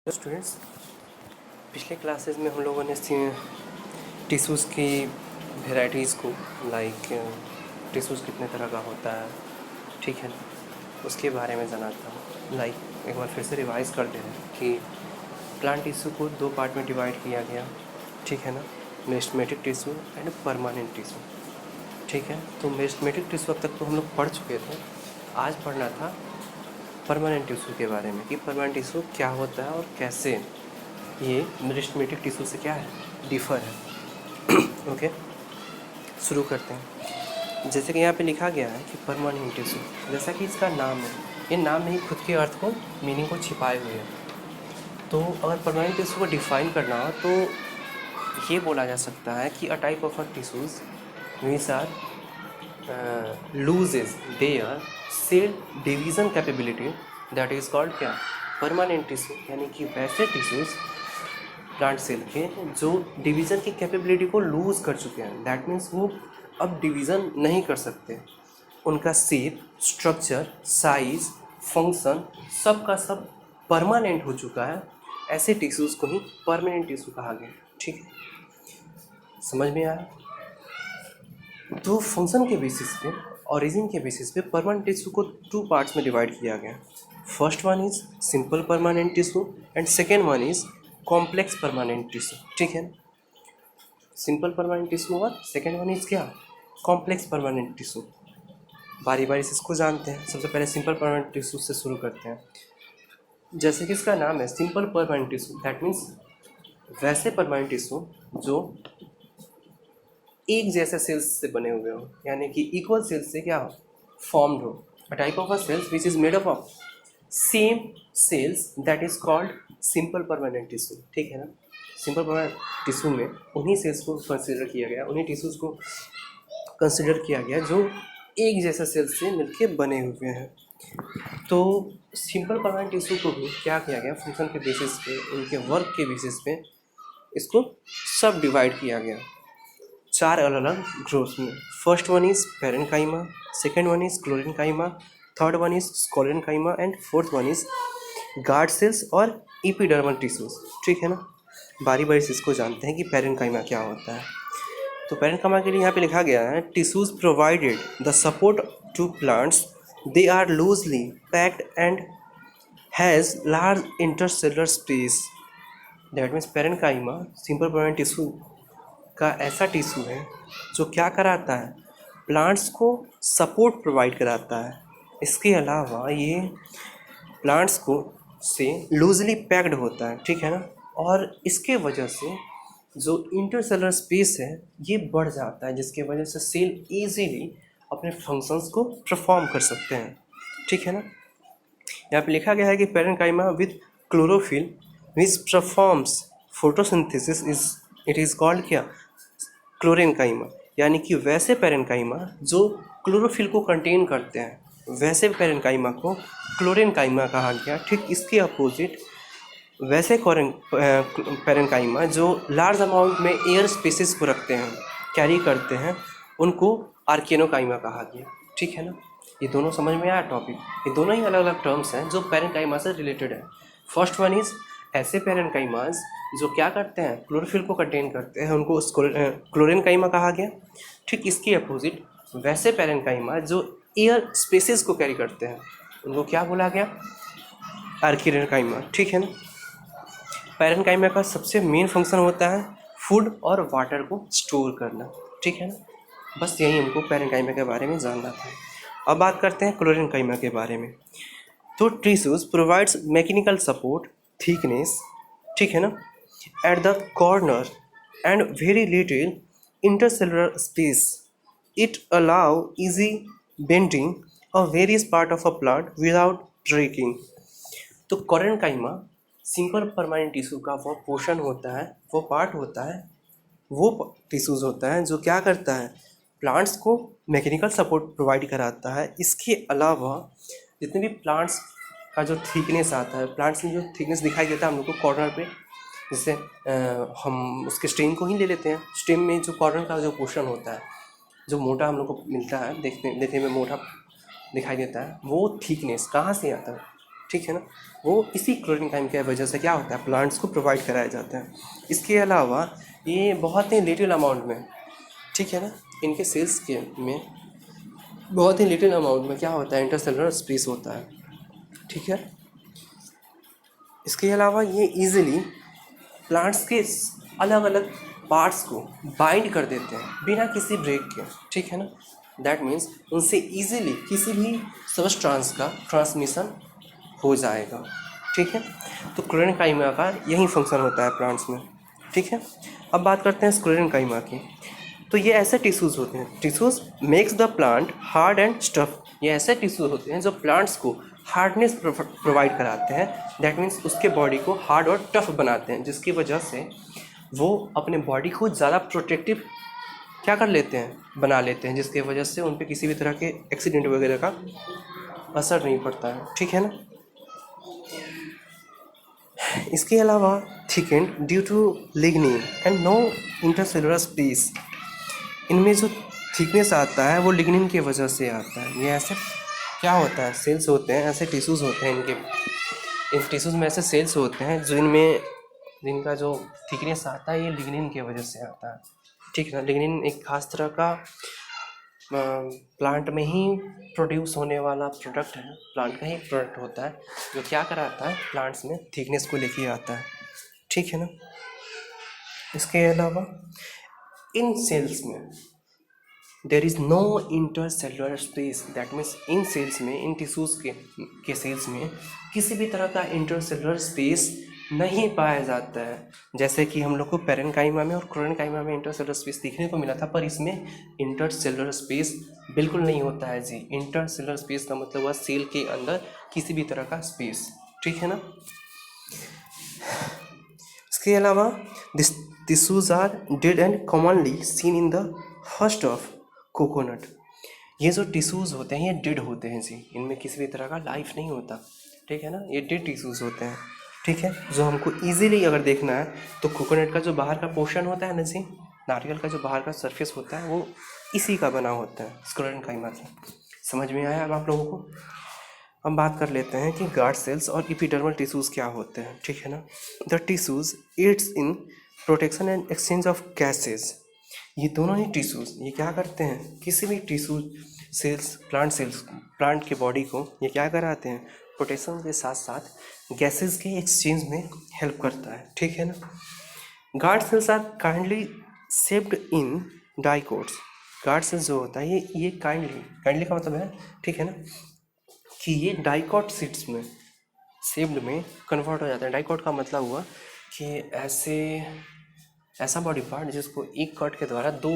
तो स्टूडेंट्स, पिछले क्लासेस में हम लोगों ने टिश्यूज़ की वेराइटीज़ को टिश्यूज़ कितने तरह का होता है, ठीक है ना, उसके बारे में जाना था। एक बार फिर से रिवाइज़ कर दे रहे हैं कि प्लांट टिश्यू को दो पार्ट में डिवाइड किया गया, ठीक है ना, meristematic tissue and permanent tissue, ठीक है। तो मेरिस्टेमेटिक टिश्यू अब तक तो हम लोग पढ़ चुके थे। आज पढ़ना था परमानेंट टिश्यू के बारे में कि परमानेंट टिश्यू क्या होता है और कैसे ये मेरिस्टेमेटिक टिश्यू से क्या है, डिफ़र है। ओके, शुरू करते हैं। जैसे कि यहाँ पे लिखा गया है कि परमानेंट टिश्यू, जैसा कि इसका नाम है, ये नाम में ही खुद के अर्थ को, मीनिंग को छिपाए हुए है। तो अगर परमानेंट टिश्यू को डिफ़ाइन करना हो तो ये बोला जा सकता है कि a type of a tissues which are loses their cell division capability, that is called क्या, परमानेंट टिश्यू। यानी कि वैसे टिश्यूज़ प्लांट सेल के जो डिवीज़न की कैपेबिलिटी को लूज़ कर चुके हैं, दैट मीन्स वो अब डिवीज़न नहीं कर सकते, उनका शेप, स्ट्रक्चर, साइज, फंक्शन सब का सब परमानेंट हो चुका है, ऐसे टिश्यूज़ को ही परमानेंट टिश्यू कहा गया, ठीक है। समझ में आया? तो फंक्शन के बेसिस पे, ओरिजिन के बेसिस पे परमानेंट टिश्यू को टू पार्ट्स में डिवाइड किया गया। First one is simple permanent tissue and second one is complex permanent tissue, ठीक है। सिंपल परमानेंट टिश्यू और सेकेंड वन इज क्या, कॉम्प्लेक्स परमानेंट टिश्यू। बारी बारी से इसको जानते हैं। सबसे पहले सिंपल परमानेंट टिश्यू से शुरू करते हैं। जैसे कि इसका नाम है simple permanent tissue, that means वैसे परमानेंट टिश्यू जो एक जैसे सेल्स से बने हुए हो, यानी कि इक्वल सेल्स से क्या हो, फॉर्म्ड हो। A type of a cells which is made up of same cells, that is called simple permanent tissue, ठीक है ना। सिंपल परमानेंट टिश्यू में उन्हीं सेल्स को कंसिडर किया गया, उन्हीं टिश्यूज़ को कंसिडर किया गया जो एक जैसे सेल्स से मिलकर बने हुए हैं। तो सिंपल परमानेंट टिश्यू को भी क्या किया गया, फंक्शन के बेसिस पे, उनके वर्क के बेसिस पे इसको सब डिवाइड किया गया चार अलग अलग ग्रुप्स में। First one is parenchyma, second one is क्लोरेन्काइमा, third one is sclerenchyma and fourth one is guard cells और एपिडर्मल टिश्यूज, ठीक है ना। बारी बारी से इसको जानते हैं कि पेरेन्काइमा क्या होता है। तो पेरेन्काइमा के लिए यहाँ पे लिखा गया है tissues provided the support to plants, they are loosely packed and has large intercellular space. That means parenchyma simple permanent tissue का ऐसा टिश्यू है जो क्या कराता है, प्लांट्स को सपोर्ट प्रोवाइड कराता है। इसके अलावा ये प्लांट्स को से लूजली पैक्ड होता है, ठीक है ना। और इसके वजह से जो इंटरसेलुलर स्पेस है ये बढ़ जाता है, जिसके वजह से सेल इजीली अपने फंक्शंस को परफॉर्म कर सकते हैं, ठीक है ना। यहाँ पे लिखा गया है कि parenchyma with chlorophyll which performs photosynthesis is, it is called क्या, क्लोरेन्काइमा। यानी कि वैसे पेरेन्काइमा जो क्लोरोफिल को कंटेन करते हैं, वैसे पेरेन्काइमा को क्लोरेन्काइमा कहा गया। ठीक इसके अपोजिट वैसे पेरेन्काइमा जो लार्ज अमाउंट में एयर स्पेसिस को रखते हैं, कैरी करते हैं, उनको आर्केनोकाइमा कहा गया, ठीक है ना। ये दोनों समझ में आया टॉपिक। ये दोनों ही अलग अलग टर्म्स हैं जो पेरेन्काइमा से रिलेटेड है। फर्स्ट वन इज ऐसे पेरेन्काइमास जो क्या करते हैं, क्लोरोफिल को कंटेन करते हैं, उनको क्लोरेन्काइमा कहा गया। ठीक इसके अपोजिट वैसे पेरेन्काइमा जो एयर स्पेसिस को कैरी करते हैं, उनको क्या बोला गया, आर्कियनकाइमा, ठीक है ना। पेरेन्काइमा का सबसे मेन फंक्शन होता है फूड और वाटर को स्टोर करना, ठीक है ना। बस यही हमको पेरेन्काइमा के बारे में जानना था। अब बात करते हैं क्लोरेन्काइमा के बारे में। तो tissues provides mechanical support, thickness, ठीक है ना, at the corner and very little intercellular space, it allow easy bending of various part of a plant without breaking. तो क्लोरेन्काइमा सिंपल परमानेंट टिश्यू का वो पोर्शन होता है, वो पार्ट होता है, वो टिश्यूज होता है जो क्या करता है, प्लांट्स को मैकेनिकल सपोर्ट प्रोवाइड कराता है। इसके अलावा जितने भी प्लांट्स का जो थिकनेस आता है, प्लांट्स में जो थिकनेस दिखाई देता है हम लोग को कॉर्नर पे, जैसे हम उसके स्टेम को ही ले लेते हैं। स्टेम में जो कॉर्नर का जो पोर्शन होता है, जो मोटा हम लोग को मिलता है, देखने में मोटा दिखाई देता है, वो थिकनेस कहाँ से आता है, ठीक है ना, वो इसी क्लोरीन काइम की वजह से क्या होता है, प्लांट्स को प्रोवाइड कराया जाता है। इसके अलावा ये बहुत ही लिटिल अमाउंट में, ठीक है ना, इनके सेल्स के में बहुत ही लिटिल अमाउंट में क्या होता है, इंटरसेलुलर स्पेस होता है, ठीक है। इसके अलावा ये इजीली प्लांट्स के अलग अलग पार्ट्स को बाइंड कर देते हैं बिना किसी ब्रेक के, ठीक है ना। दैट मीन्स उनसे इजीली किसी भी सबस्टांस का ट्रांसमिशन हो जाएगा, ठीक है। तो क्लोरीन काइमा का यही फंक्शन होता है प्लांट्स में, ठीक है। अब बात करते हैं क्लोरीन काइमा की। तो ये ऐसे टिश्यूज़ होते हैं, tissues makes the plant hard and stuff. ये ऐसे टिश्यूज़ होते हैं जो प्लांट्स को हार्डनेस प्रोवाइड कराते हैं। दैट मीन्स उसके बॉडी को हार्ड और टफ बनाते हैं, जिसकी वजह से वो अपने बॉडी को ज़्यादा प्रोटेक्टिव क्या कर लेते हैं, बना लेते हैं, जिसकी वजह से उन पर किसी भी तरह के एक्सीडेंट वगैरह का असर नहीं पड़ता है, ठीक है ना। इसके अलावा thickened due to lignin and no intercellular space. इनमें जो थिकनेस आता है वो लिग्निन की वजह से आता है। ये ऐसे क्या होता है, सेल्स होते हैं, ऐसे टिश्यूज़ होते हैं इनके, इन टिश्यूज़ में ऐसे सेल्स होते हैं जिनका जो थिकनेस आता है ये लिग्निन की वजह से आता है, ठीक है ना। लिग्निन एक खास तरह का प्लांट में ही प्रोड्यूस होने वाला प्रोडक्ट है, प्लांट का ही प्रोडक्ट होता है, जो क्या कराता है, प्लांट्स में थिकनेस को लेके आता है, ठीक है ना। इसके अलावा इन सेल्स में there is no intercellular space. That means इन सेल्स में, इन टिश्यूज़ के सेल्स में किसी भी तरह का इंटरसेलुलर स्पेस नहीं पाया जाता है। जैसे कि हम लोग को पेरेन्काइमा में और क्लोरेन्काइमा में इंटरसेलुलर स्पेस देखने को मिला था, पर इसमें इंटरसेलुलर स्पेस बिल्कुल नहीं होता है जी। इंटरसेलुलर स्पेस का मतलब हुआ सेल के अंदर किसी भी तरह का स्पेस, ठीक है ना। इसके अलावा this tissues are dead and commonly seen in the first of coconut. ये जो टिश्यूज़ होते हैं ये डेड होते हैं जी, इनमें किसी भी तरह का लाइफ नहीं होता, ठीक है ना। ये डेड टिश्यूज़ होते हैं, ठीक है। जो हमको इजीली अगर देखना है तो कोकोनट का जो बाहर का पोर्शन होता है ना जी, नारियल का जो बाहर का सरफेस होता है वो इसी का बना होता है, स्क्लेरेन्काइमा से। समझ में आया अब आप लोगों को। अब बात कर लेते हैं कि गार्ड सेल्स और एपिडर्मल टिश्यूज़ क्या होते हैं, ठीक है ना। The tissues aids in protection and exchange of gases. ये दोनों ही टिश्यूज़ ये क्या करते हैं, किसी भी टिश्यू सेल्स, प्लांट के बॉडी को ये क्या कराते हैं, प्रोटेक्शन के साथ साथ गैसेस के एक्सचेंज में हेल्प करता है, ठीक है ना। Guard cells are kidney shaped in dicots. Guard cells जो होता है ये काइंडली का मतलब है, ठीक है ना, कि ये डाइकोट सीट्स में शेप्ड में कन्वर्ट हो जाता है। डाइकोट का मतलब हुआ कि ऐसा बॉडी पार्ट जिसको एक कट के द्वारा दो,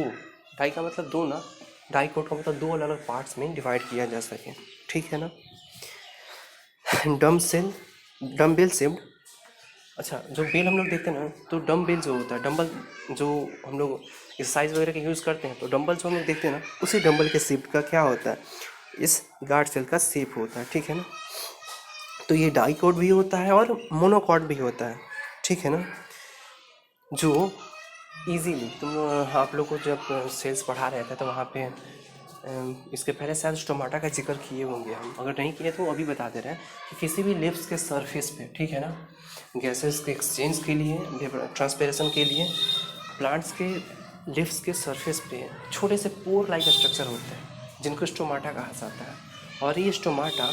डाई का मतलब दो ना, डाइकोट का मतलब दो अलग अलग पार्ट्स में डिवाइड किया जा सके, ठीक है ना। डम बेल शेप्ड। अच्छा, जो बेल हम लोग देखते हैं ना, तो डम बेल जो होता है, डंबल जो हम लोग एक्सरसाइज वगैरह के यूज़ करते हैं, तो डंबल जो हम लोग देखते हैं ना, उसी डंबल के शेप का क्या होता है, इस गार्ड सेल का शेप होता है, ठीक है ना। तो ये डाइकोट भी होता है और मोनोकॉट भी होता है, ठीक है ना। जो इजीली आप लोग को जब सेल्स पढ़ा रहे थे तो वहाँ पे इसके पहले शायद स्टोमाटा का जिक्र किए होंगे हम, अगर नहीं किए तो अभी बता दे रहे हैं कि किसी भी लिप्स के सरफेस पे, ठीक है ना, गैसेस के एक्सचेंज के लिए, ट्रांसपेरेशन के लिए प्लांट्स के लिप्स के सरफेस पे छोटे से पोर लाइक स्ट्रक्चर होते हैं जिनको स्टोमाटा कहा जाता है। और ये स्टोमाटा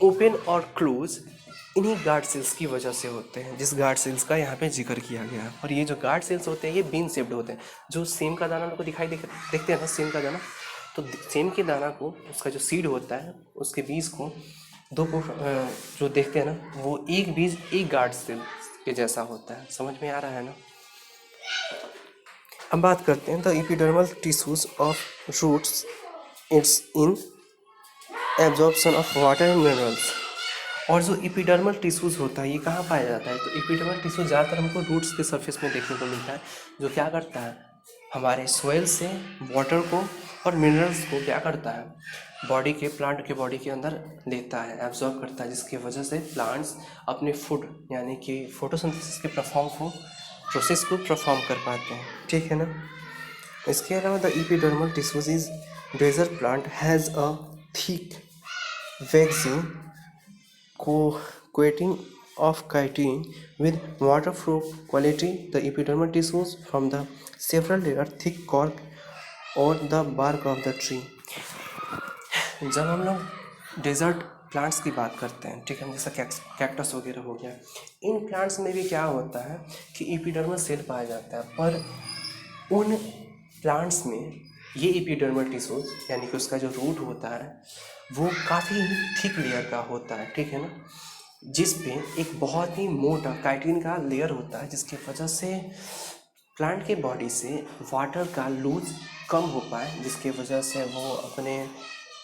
ओपन और क्लोज इन्हीं गार्ड सेल्स की वजह से होते हैं, जिस गार्ड सेल्स का यहाँ पे जिक्र किया गया है। और ये जो गार्ड सेल्स होते हैं ये बीन शेप्ड होते हैं। जो सेम का दाना को दिखाई देखते हैं ना, सेम का दाना, तो सेम के दाना को, उसका जो सीड होता है, उसके बीज को जो देखते हैं ना, वो एक बीज एक गार्ड सेल के जैसा होता है। समझ में आ रहा है ना। अब बात करते हैं the epidermal tissues of roots its in absorption of water and minerals. और जो एपिडर्मल टिश्यूज़ होता है ये कहाँ पाया जाता है, तो एपिडर्मल टिश्यू ज़्यादातर हमको रूट्स के सरफेस में देखने को मिलता है, जो क्या करता है, हमारे सोइल से वाटर को और मिनरल्स को क्या करता है, प्लांट के बॉडी के अंदर लेता है, एब्जॉर्ब करता है, जिसकी वजह से प्लांट्स अपने फूड यानी कि फोटोसिंथेसिस के प्रोसेस को परफॉर्म कर पाते हैं, ठीक है ना। इसके अलावा the epidermal tissues is desert plant has a thick waxen coating of chitin with waterproof quality the epidermal tissues from the several layer thick cork or the bark of the tree। जब हम लोग desert plants की बात करते हैं, ठीक है, जैसा कैक्टस वगैरह हो गया, इन प्लांट्स में भी क्या होता है कि एपिडर्मल सेल पाया जाता है, पर उन प्लांट्स में ये एपिडर्मल टिश्यूज यानी कि उसका जो रूट होता है वो काफ़ी थिक लेयर का होता है, ठीक है ना, जिस पे एक बहुत ही मोटा काइटिन का लेयर होता है, जिसकी वजह से प्लांट के बॉडी से वाटर का लूज कम हो पाए, जिसकी वजह से वो अपने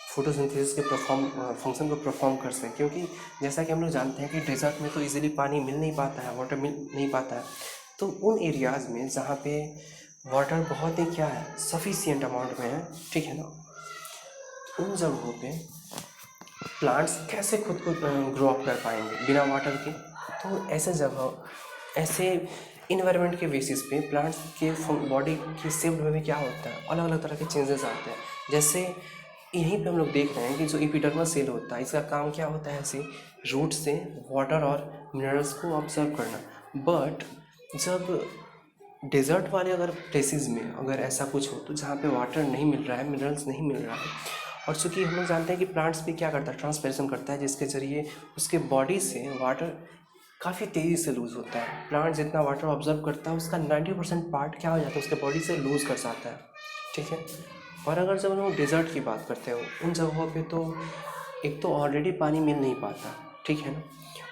फोटोसिंथेसिस के फंक्शन को परफॉर्म कर सकें। क्योंकि जैसा कि हम लोग जानते हैं कि डेजर्ट में तो इजीली पानी मिल नहीं पाता है, वाटर मिल नहीं पाता है, तो उन एरियाज़ में जहाँ पे वाटर बहुत ही क्या है सफिशिएंट अमाउंट में है, ठीक है ना, उन जगहों पे प्लांट्स कैसे खुद को ग्रो अप कर पाएंगे बिना वाटर के। तो ऐसे जगह ऐसे इन्वायरमेंट के बेसिस पे प्लांट्स के बॉडी के शेप में भी क्या होता है अलग अलग तरह के चेंजेस आते हैं। जैसे यहीं पे हम लोग देख रहे हैं कि जो एपिडर्मल सेल होता है इसका काम क्या होता है, ऐसे रूट से वाटर और मिनरल्स को ऑब्जर्व करना। बट जब डेजर्ट वाले अगर प्लेसेस में अगर ऐसा कुछ हो तो जहाँ पे वाटर नहीं मिल रहा है, मिनरल्स नहीं मिल रहा है, और चूँकि हम लोग जानते हैं कि प्लांट्स भी क्या करता है ट्रांसपिरेशन करता है, जिसके ज़रिए उसके बॉडी से वाटर काफ़ी तेज़ी से लूज़ होता है। प्लांट जितना वाटर ऑब्जर्व करता है उसका 90% पार्ट क्या हो जाता है उसके बॉडी से लूज़ कर जाता है, ठीक है। और अगर जब हम लोग डेजर्ट की बात करते हैं उन जगहों पे तो एक तो ऑलरेडी पानी मिल नहीं पाता, ठीक है ना,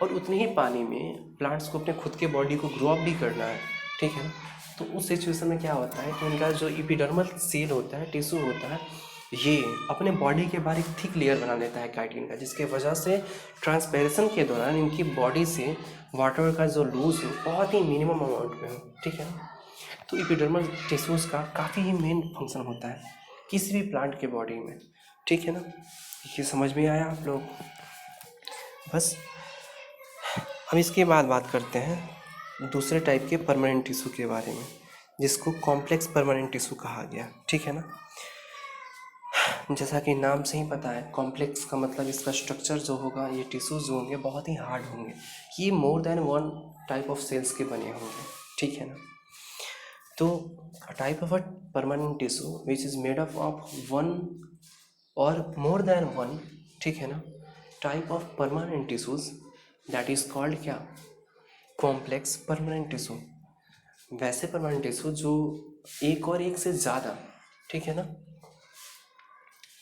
और उतने ही पानी में प्लांट्स को अपने खुद के बॉडी को ग्रो अप भी करना है, ठीक है ना। तो उस सिचुएशन में क्या होता है कि उनका जो एपिडर्मल सेल होता है, टिश्यू होता है, ये अपने बॉडी के बाहर एक थिक लेयर बना लेता है काइटिन का, जिसके वजह से ट्रांसपेरेशन के दौरान इनकी बॉडी से वाटर का जो लूज हो बहुत ही मिनिमम अमाउंट में हो, ठीक है ना। तो एपिडर्मल टिश्यूज़ का काफ़ी ही मेन फंक्शन होता है किसी भी प्लांट के बॉडी में, ठीक है ना। ये समझ में आया आप लोग? बस अब इसके बाद बात करते हैं दूसरे टाइप के परमानेंट टिश्यू के बारे में, जिसको कॉम्प्लेक्स परमानेंट टिश्यू कहा गया, ठीक है ना। जैसा कि नाम से ही पता है कॉम्प्लेक्स का मतलब इसका स्ट्रक्चर जो होगा, ये टिश्यूज जो होंगे बहुत ही हार्ड होंगे, ये more than one type of cells के बने होंगे, ठीक है ना। तो type of a permanent tissue which is made up of one और मोर देन वन, ठीक है ना, type of permanent tissues that is called क्या, कॉम्प्लेक्स परमानेंट टिश्यू। वैसे परमानेंट टिश्यू जो एक और एक से ज़्यादा, ठीक है ना,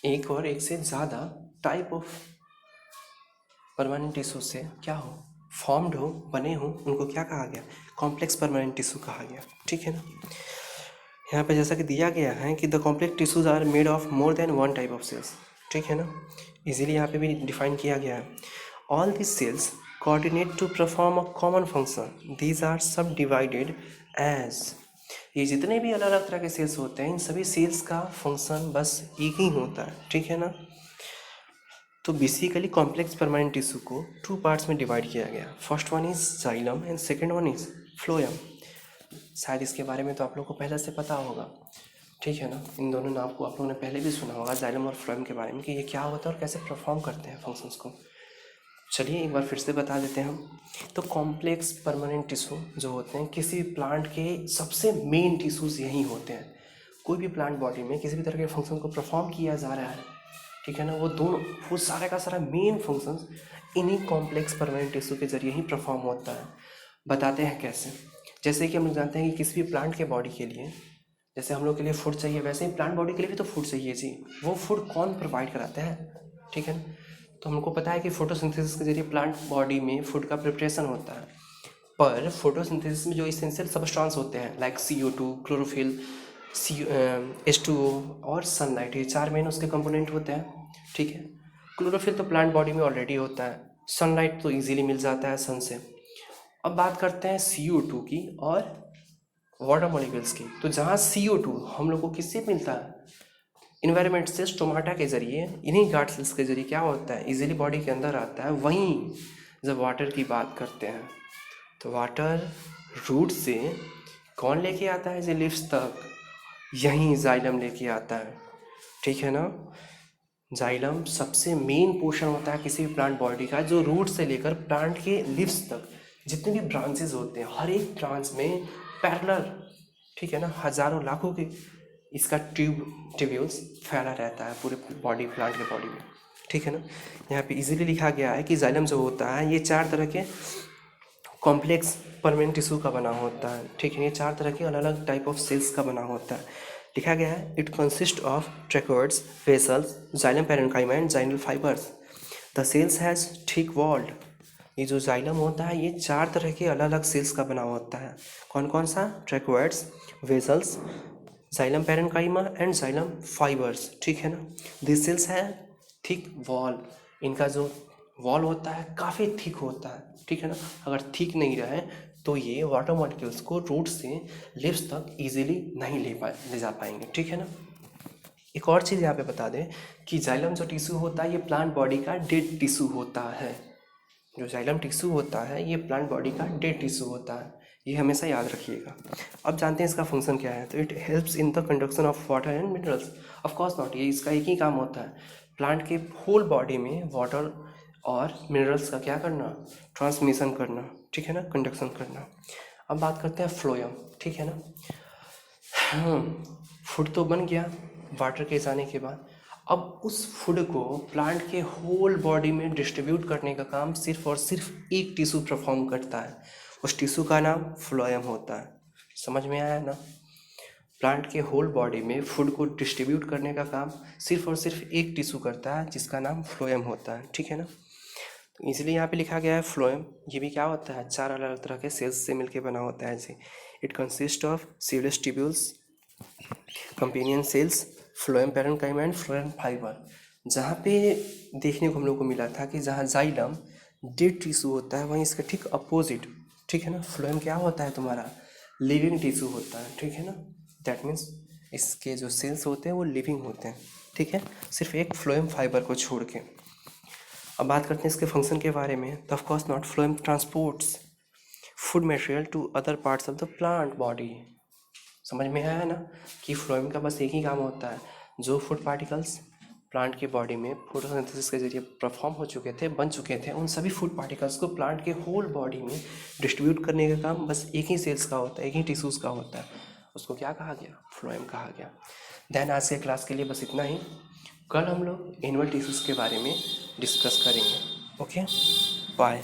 एक और एक से ज़्यादा टाइप ऑफ परमानेंट टिश्यू से क्या हो फॉर्म्ड हो, बने हो, उनको क्या कहा गया, कॉम्प्लेक्स परमानेंट टिश्यू कहा गया, ठीक है ना। यहाँ पे जैसा कि दिया गया है कि the complex tissues are made of more than one type of cells, ठीक है ना, इजीली यहाँ पे भी डिफाइन किया गया है। All this cells coordinate to perform a common function, these are subdivided as, ये जितने भी अलग अलग तरह के सेल्स होते हैं इन सभी सेल्स का फंक्शन बस एक ही होता है, ठीक है ना। तो बेसिकली कॉम्प्लेक्स परमानेंट टिश्यू को टू पार्ट्स में डिवाइड किया गया, first one is xylem and second one is phloem. शायद इसके बारे में तो आप लोगों को पहले से पता होगा, ठीक है ना, इन दोनों नाम को आप लोगों ने पहले भी सुना होगा जाइलम और फ्लोएम के बारे में कि ये क्या होता है और कैसे परफॉर्म करते हैं फंक्शंस को। चलिए एक बार फिर से बता देते हैं हम। तो कॉम्प्लेक्स परमानेंट टिश्यू जो होते हैं किसी भी प्लांट के सबसे मेन टिश्यूज़ यही होते हैं। कोई भी प्लांट बॉडी में किसी भी तरह के फंक्शन को परफॉर्म किया जा रहा है, ठीक है ना, वो सारा का सारा मेन फंक्शंस इन्हीं कॉम्प्लेक्स परमानेंट टिश्यू के जरिए ही परफॉर्म होता है। बताते हैं कैसे। जैसे कि हम लोग जानते हैं कि किसी भी प्लांट के बॉडी के लिए, जैसे हम लोग के लिए फूड चाहिए वैसे ही प्लांट बॉडी के लिए भी तो फूड चाहिए जी। वो फूड कौन प्रोवाइड कराता है, ठीक है ना। तो हमको पता है कि फोटोसिंथेसिस के जरिए प्लांट बॉडी में फूड का प्रिपरेशन होता है, पर फोटोसिंथेसिस में जो इसेंशियल सबस्टेंस होते हैं लाइक CO2, क्लोरोफिल, H2O और सनलाइट, ये चार मेन उसके कंपोनेंट होते हैं, ठीक है। क्लोरोफिल तो प्लांट बॉडी में ऑलरेडी होता है, सनलाइट तो इजीली मिल जाता है सन से। अब बात करते हैं CO2 की और वाटर मॉलिक्यूल्स की। तो जहाँ CO2 हम लोग को किससे मिलता है, इन्वायरमेंट से, स्टोमाटा के जरिए, इन्हीं गार्ड सेल्स के जरिए क्या होता है इजीली बॉडी के अंदर आता है। वहीं जब वाटर की बात करते हैं तो वाटर रूट से कौन लेके आता है जी लिव्स तक, यहीं जाइलम लेके आता है, ठीक है ना। जाइलम सबसे मेन पोर्शन होता है किसी भी प्लांट बॉडी का, जो रूट से लेकर प्लांट के लिव्स तक जितने भी ब्रांचेस होते हैं, हर एक ब्रांच में पैरेलल, ठीक है ना, हजारों लाखों के इसका ट्यूब्यूल्स फैला रहता है पूरे बॉडी, प्लांट के बॉडी में, ठीक है ना। यहाँ पे इजीली लिखा गया है कि जाइलम जो होता है ये 4 तरह के कॉम्प्लेक्स परमानेंट टिश्यू का बना होता है, ठीक है। ये 4 तरह के अलग अलग टाइप ऑफ सेल्स का बना होता है। लिखा गया है it consist of tracheids, vessels, xylem parenchyma and जाइनल fibres. The cells has thick walled. ये जो जाइलम होता है ये 4 तरह के अलग अलग सेल्स का बना होता है। कौन कौन सा? Tracheids, vessels, xylem parenchyma and xylem fibres, ठीक है ना। दिस सेल्स है थिक वॉल। इनका जो वॉल होता है काफ़ी थिक होता है, ठीक है ना। अगर थिक नहीं रहे तो ये वाटर मॉलिक्यूल्स को रूट से लिव्स तक इजीली नहीं ले जा पाएंगे, ठीक है ना। एक और चीज़ यहाँ पे बता दें कि जाइलम जो टिश्यू होता है ये प्लांट बॉडी का डेड टिश्यू होता है। जो जाइलम टिश्यू होता है ये प्लांट बॉडी का डेड टिश्यू होता है, ये हमेशा याद रखिएगा। अब जानते हैं इसका फंक्शन क्या है। तो it helps in the conduction of water and minerals. Of course not, ये इसका एक ही काम होता है, प्लांट के होल बॉडी में वाटर और मिनरल्स का क्या करना, ट्रांसमिशन करना, ठीक है ना, कंडक्शन करना। अब बात करते हैं फ्लोएम, ठीक है ना। फूड तो बन गया वाटर के जाने के बाद। अब उस फूड को प्लांट के होल बॉडी में डिस्ट्रीब्यूट करने का काम सिर्फ और सिर्फ एक टिश्यू परफॉर्म करता है। उस टिश्यू का नाम फ्लोएम होता है। समझ में आया ना। प्लांट के होल बॉडी में फूड को डिस्ट्रीब्यूट करने का काम सिर्फ और सिर्फ एक टिश्यू करता है जिसका नाम फ्लोएम होता है, ठीक है ना। तो इसलिए यहाँ पे लिखा गया है फ्लोएम। ये भी क्या होता है, 4 अलग अलग तरह के सेल्स से मिलकर बना होता है। जैसे it consist of sieveless tubules, companion cells, phloem parenchyma and phloem fibre. जहाँ पे देखने को हम लोग को मिला था कि जहाँ जाइलम डेड टिश्यू होता है वहीं इसका ठीक अपोजिट, ठीक है ना, फ्लोएम क्या होता है तुम्हारा, लिविंग टिश्यू होता है, ठीक है ना। दैट मीन्स इसके जो सेल्स होते हैं वो लिविंग होते हैं, ठीक है, सिर्फ एक फ्लोएम फाइबर को छोड़ के। अब बात करते हैं इसके फंक्शन के बारे में। तो of course not, phloem transports food material to other parts of the plant body. समझ में आया ना कि फ्लोएम का बस एक ही काम होता है, जो फूड पार्टिकल्स प्लांट के बॉडी में फोटोसिंथेसिस के जरिए परफॉर्म हो चुके थे, बन चुके थे, उन सभी फूड पार्टिकल्स को प्लांट के होल बॉडी में डिस्ट्रीब्यूट करने का काम बस एक ही सेल्स का होता है, एक ही टिश्यूज़ का होता है। उसको क्या कहा गया, फ्लोएम कहा गया। देन आज के क्लास के लिए बस इतना ही। कल हम लोग एनुअल टिश्यूज़ के बारे में डिस्कस करेंगे। Okay, bye.